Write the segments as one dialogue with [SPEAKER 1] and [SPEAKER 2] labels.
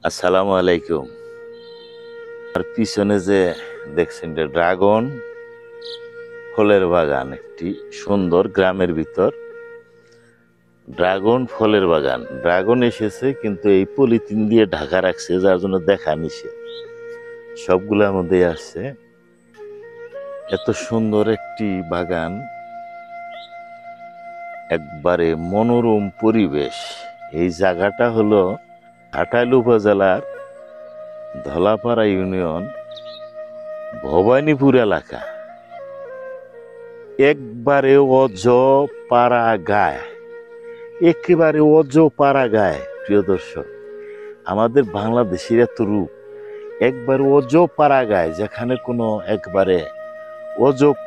[SPEAKER 1] আসসালামু আলাইকুম। আর পিছনে যে দেখছেন যে ড্রাগন ফলের বাগান, একটি সুন্দর গ্রামের ভিতর ড্রাগন ফলের বাগান। ড্রাগন এসেছে কিন্তু এই পলিথিন দিয়ে ঢাকা রাখছে, যার জন্য দেখা নিষেধ। সবগুলোর মধ্যে আসছে। এত সুন্দর একটি বাগান, একবারে মনোরম পরিবেশ। এই জায়গাটা হলো ঘাটাইল উপজেলার ধলাপাড়া ইউনিয়ন ভবানীপুর এলাকা। একবারে পাড়া গায়, একেবারে পাড়া গায়। প্রিয় দর্শক, আমাদের বাংলাদেশের এত রূপ, একবার পাড়া গায়, যেখানে কোনো একবারে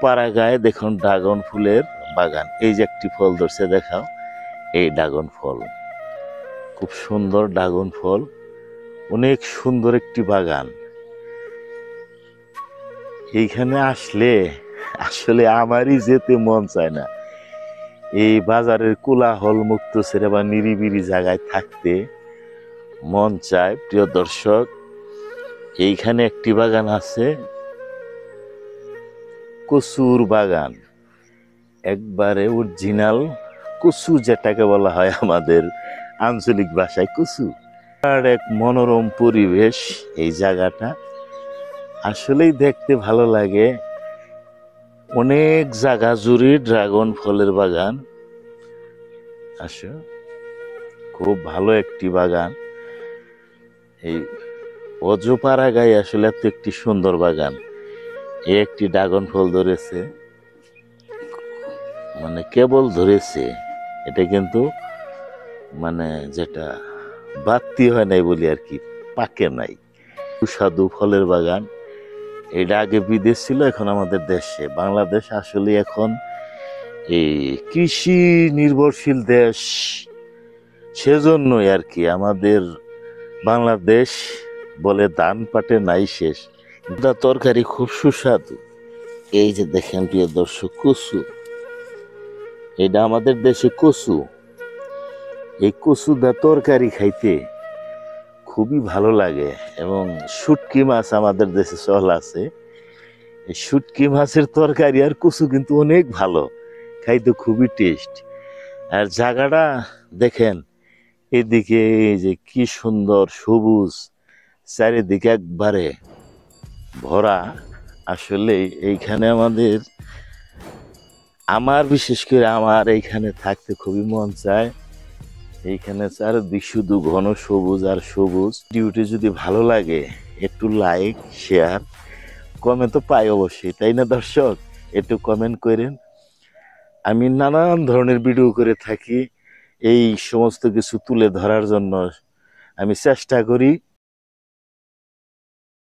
[SPEAKER 1] পাড়া গায়ে। দেখুন ড্রাগন ফুলের বাগান। এই যে একটি ফল ধরছে, দেখাও। এই ড্রাগন ফল, খুব সুন্দর ড্রাগন ফল, অনেক সুন্দর একটি বাগান। এইখানে আসলে আসলে আমারই যেতে মন চায় না। এই বাজারের কোলাহল মুক্ত ছেড়ে বা নিরিবিলি জায়গায় থাকতে মন চায়। প্রিয় দর্শক, এইখানে একটি বাগান আছে, কচুর বাগান। একবারে অরিজিনাল কচু, যেটাকে বলা হয় আমাদের আঞ্চলিক ভাষায় কচু। আর এক মনোরম পরিবেশ। এই জায়গাটা আসলেই দেখতে ভালো লাগে। অনেক জায়গা জুড়ে ড্রাগন ফলের বাগান। আসো, খুব ভালো একটি বাগান। এই অজপাড়া গায়ে আসলে এত একটি সুন্দর বাগান। এই একটি ড্রাগন ফল ধরেছে, মানে কেবল ধরেছে, এটা কিন্তু মানে যেটা বাড়তি হয় নাই বলি আর কি, পাকে নাই। সুস্বাদু ফলের বাগান। এটা আগে বিদেশ ছিল, এখন আমাদের দেশে। বাংলাদেশ আসলে এখন এই কৃষি নির্ভরশীল দেশ, সেজন্যই আর কি আমাদের বাংলাদেশ বলে ধান পাটে নাই শেষ। তরকারি খুব সুস্বাদু। এই যে দেখেন প্রিয় দর্শক, কচু, এটা আমাদের দেশে কচু। এই কচু দা তরকারি খাইতে খুবই ভালো লাগে। এবং শুটকি মাছ আমাদের দেশে চল আছে। এই শুটকি মাছের তরকারি আর কচু কিন্তু অনেক ভালো, খাইতে খুবই টেস্ট। আর জায়গাটা দেখেন, এদিকে এই যে কি সুন্দর সবুজ, চারিদিকে একবারে ভরা। আসলে এইখানে আমার বিশেষ করে আমার এইখানে থাকতে খুবই মন চায়। এইখানে চারদিক শুধু ঘন সবুজ আর সবুজ। ডিউটি যদি ভালো লাগে, একটু লাইক শেয়ার কমেন্ট তো পাই অবশ্যই, তাই না দর্শক? একটু কমেন্ট করেন। আমি নানান ধরনের ভিডিও করে থাকি, এই সমস্ত কিছু তুলে ধরার জন্য আমি চেষ্টা করি।